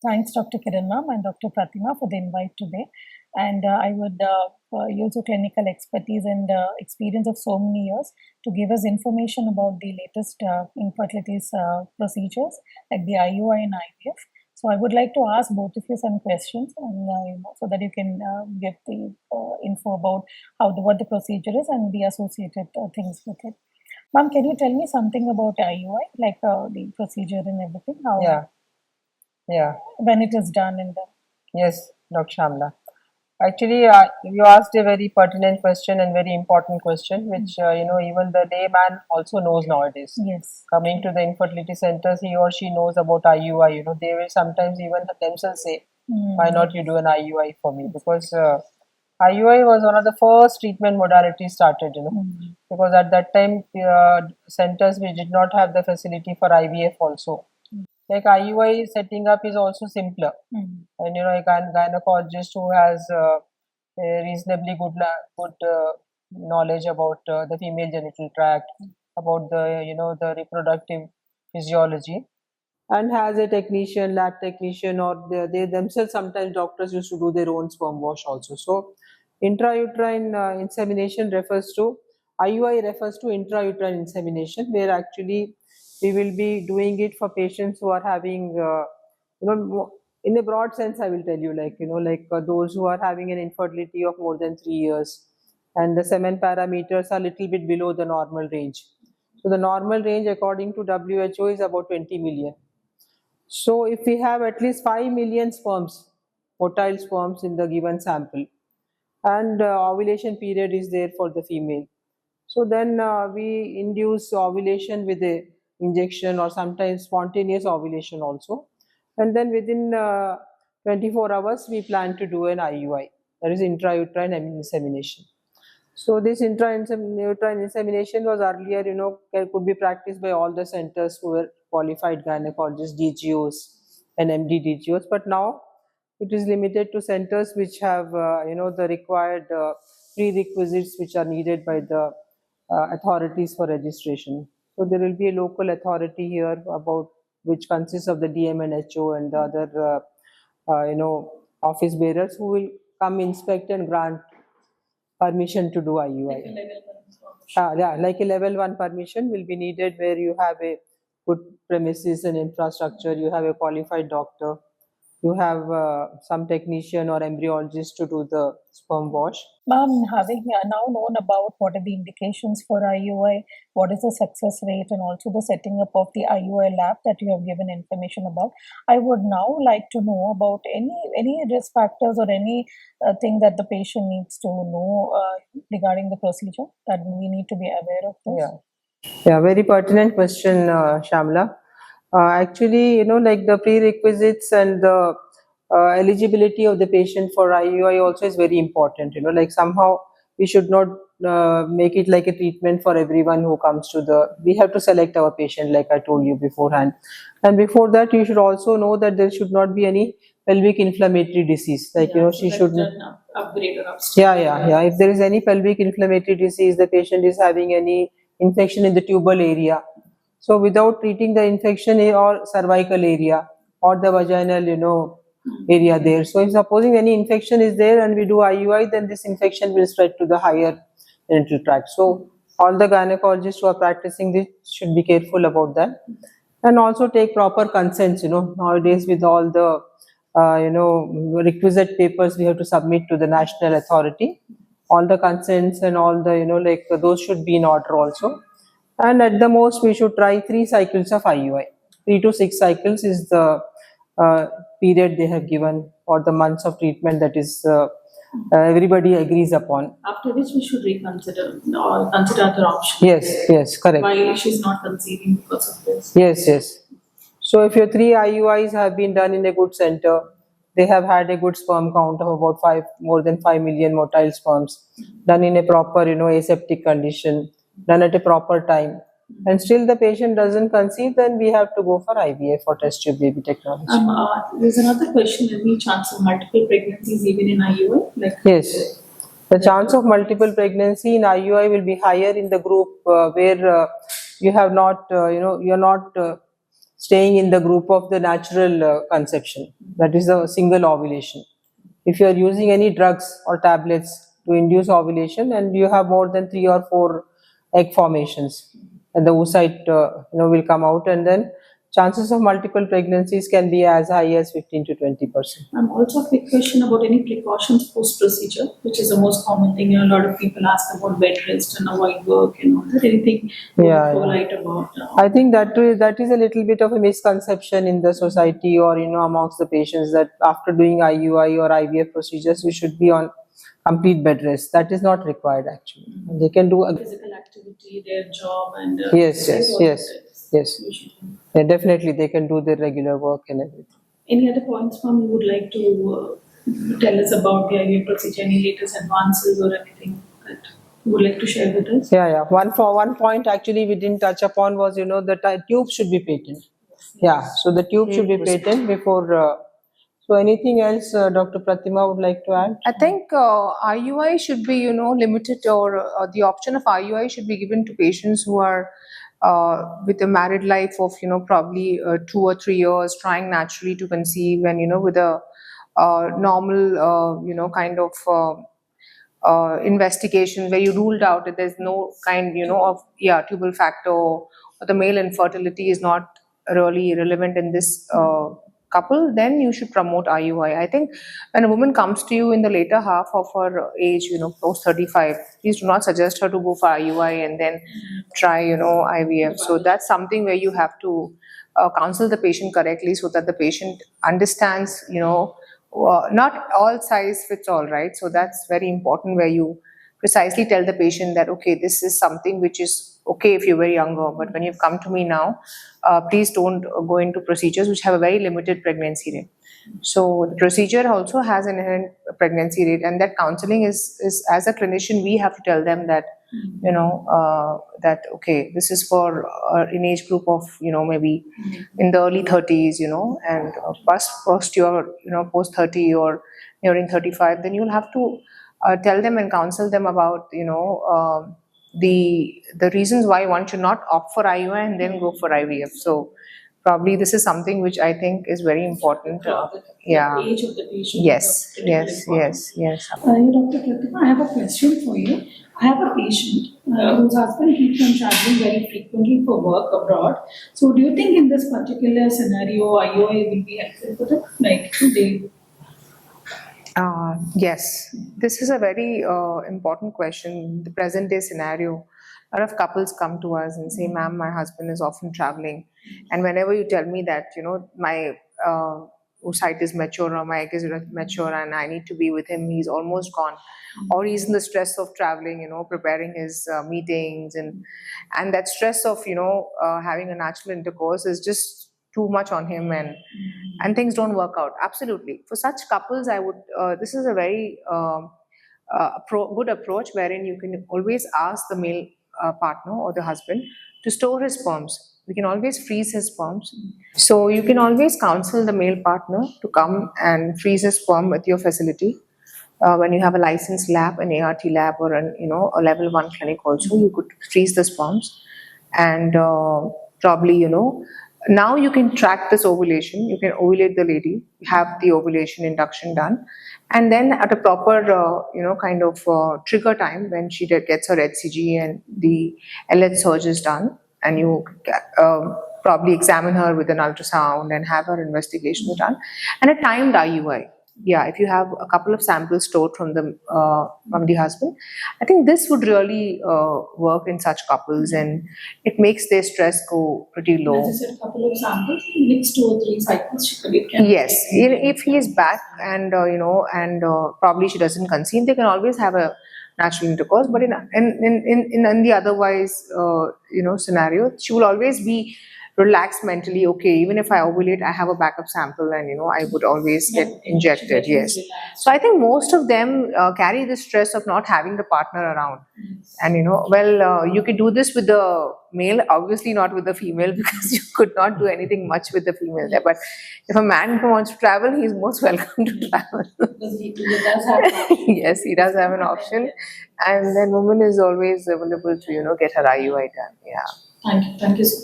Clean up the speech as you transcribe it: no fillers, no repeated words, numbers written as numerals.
Thanks, Dr. Kiran ma'am and Dr. Pratima for the invite today. And I would use your clinical expertise and experience of so many years to give us information about the latest infertility procedures like the IUI and IVF. So I would like to ask both of you some questions, and so that you can give the info about what the procedure is and the associated things with it. Ma'am, can you tell me something about IUI, like the procedure and everything? How when it is done in the Yes, Dr. Shamla. Actually, you asked a very pertinent question and very important question, which even the layman also knows nowadays. Yes. Coming to the infertility centers, he or she knows about IUI. They will sometimes even themselves say, "Why not you do an IUI for me?" Because IUI was one of the first treatment modalities started. Because at that time centers we did not have the facility for IVF also. Like IUI setting up is also simpler, and a gynecologist who has a reasonably good knowledge about the female genital tract, about the reproductive physiology, and has a technician, lab technician, or they themselves, sometimes doctors used to do their own sperm wash also. So intrauterine insemination refers to IUI refers to intrauterine insemination, where actually we will be doing it for patients who are having in a broad sense, I will tell you, like those who are having an infertility of more than 3 years and the semen parameters are little bit below the normal range. So the normal range according to WHO is about 20 million. So if we have at least 5 million sperms, motile sperms in the given sample, and ovulation period is there for the female, so then we induce ovulation with a injection or sometimes spontaneous ovulation also, and then within 24 hours we plan to do an IUI, that is intrauterine insemination. So this intrauterine insemination was earlier, could be practiced by all the centers who were qualified gynecologists, DGOs and MD DGOs, but now it is limited to centers which have the required prerequisites which are needed by the authorities for registration. So there will be a local authority here about which consists of the DM and HO and the other office bearers who will come inspect and grant permission to do IUI. Like a level 1 permission will be needed, where you have a good premises and infrastructure, you have a qualified doctor, you have some technician or embryologist to do the sperm wash. Ma'am, having now known about what are the indications for IUI, what is the success rate, and also the setting up of the IUI lab that you have given information about, I would now like to know about any risk factors or any thing that the patient needs to know regarding the procedure, that we need to be aware of this. Yeah, very pertinent question, Shamla. Actually, like the prerequisites and the eligibility of the patient for IUI also is very important. Like somehow we should not make it like a treatment for everyone who comes to we have to select our patient, like I told you beforehand. And before that, you should also know that there should not be any pelvic inflammatory disease. Like, she should upgrade or upstream. Yeah. If there is any pelvic inflammatory disease, the patient is having any infection in the tubal area. So without treating the infection or cervical area or the vaginal, area there. So if supposing any infection is there and we do IUI, then this infection will spread to the higher genital tract. So all the gynecologists who are practicing this should be careful about that, and also take proper consents. Nowadays with all the requisite papers we have to submit to the national authority, all the consents and all the those should be in order also. And at the most we should try 3 cycles of IUI. 3 to 6 cycles is the period they have given, or the months of treatment that is everybody agrees upon. After which we should reconsider or consider other options. Yes, correct. Why she's not conceiving because of this. Yes. So if your 3 IUIs have been done in a good center, they have had a good sperm count of about more than 5 million motile sperms, done in a proper aseptic condition, done at a proper time, and still the patient doesn't conceive, then we have to go for IVF or test tube baby technology. There's another question: any chance of multiple pregnancies even in IUI? Yes, the chance of multiple pregnancy in IUI will be higher in the group where you have not, you're not staying in the group of the natural conception, that is the single ovulation. If you are using any drugs or tablets to induce ovulation and you have more than 3 or 4 egg formations, and the oocyte will come out, and then chances of multiple pregnancies can be as high as 15 to 20%. Also a quick question about any precautions post procedure, which is the most common thing. A lot of people ask about bed rest and avoid work and all that. Anything you Yeah, throw yeah. light about? I think that is a little bit of a misconception in the society, or amongst the patients, that after doing IUI or IVF procedures you should be on complete bed rest. That is not required actually. They can do Physical activity, their job, and yes, yes. usually. Yeah, definitely they can do their regular work and everything. Any other points, ma'am, you would like to tell us about the IVF procedure? Any latest advances or anything that you would like to share with us? Yeah. One point actually we didn't touch upon was the tube should be patent. Yeah, so the tube should be patent before. So anything else, Dr. Pratima would like to add? I think IUI should be, limited, or the option of IUI should be given to patients who are with a married life of, probably 2 or 3 years, trying naturally to conceive, and, with a normal, kind of investigation where you ruled out that there's no kind, of, tubal factor, or the male infertility is not really relevant in this couple, then you should promote IUI. I think when a woman comes to you in the later half of her age, post 35, please do not suggest her to go for IUI and then try, IVF. So that's something where you have to counsel the patient correctly, so that the patient understands, not all size fits all, right? So that's very important, where you precisely tell the patient that, okay, this is something which is okay if you're very younger, but when you've come to me now, please don't go into procedures which have a very limited pregnancy rate. So the procedure also has an inherent pregnancy rate, and that counseling is as a clinician, we have to tell them that, that, okay, this is for an age group of, maybe in the early 30s, and post your, post 30 or nearing 35, then you'll have to tell them and counsel them about, the reasons why one should not opt for IUI and then go for IVF. So probably this is something which I think is very important. The age of the patient. Yes. Dr. Pratima, I have a question for you. I have a patient whose husband keeps on traveling very frequently for work abroad. So, do you think in this particular scenario, IUI will be helpful for them? Like, Yes, this is a very important question. The present day scenario, a lot of couples come to us and say, ma'am, my husband is often traveling. And whenever you tell me that, my oocyte is mature or my egg is mature and I need to be with him, he's almost gone. Or he's in the stress of traveling, preparing his meetings, and that stress of, having a natural intercourse is just too much on him, and things don't work out. Absolutely. For such couples, I would, this is a very good approach, wherein you can always ask the male partner or the husband to store his sperms. We can always freeze his sperms. So you can always counsel the male partner to come and freeze his sperm at your facility. When you have a licensed lab, an ART lab, or a level 1 clinic also, you could freeze the sperms, and probably, now you can track this ovulation. You can ovulate the lady, have the ovulation induction done, and then at a proper, kind of trigger time, when she gets her HCG and the LH surge is done, and you probably examine her with an ultrasound and have her investigations done, and a timed IUI. Yeah, if you have a couple of samples stored from the husband, I think this would really work in such couples, and it makes their stress go pretty low. As you said, a couple of samples, next 2 or 3 cycles she could get. Yes, if he is back and probably she doesn't conceive, they can always have a natural intercourse. But in the otherwise scenario, she will always be relaxed mentally. Okay, even if I ovulate, I have a backup sample, and I would always get injected. Yes. So I think most of them carry the stress of not having the partner around. And you could do this with the male, obviously not with the female, because you could not do anything much with the female there. But if a man wants to travel, he's most welcome to travel. Because he does have an option. Yes, he does have an option, and then woman is always available to get her IUI done. Yeah. Thank you so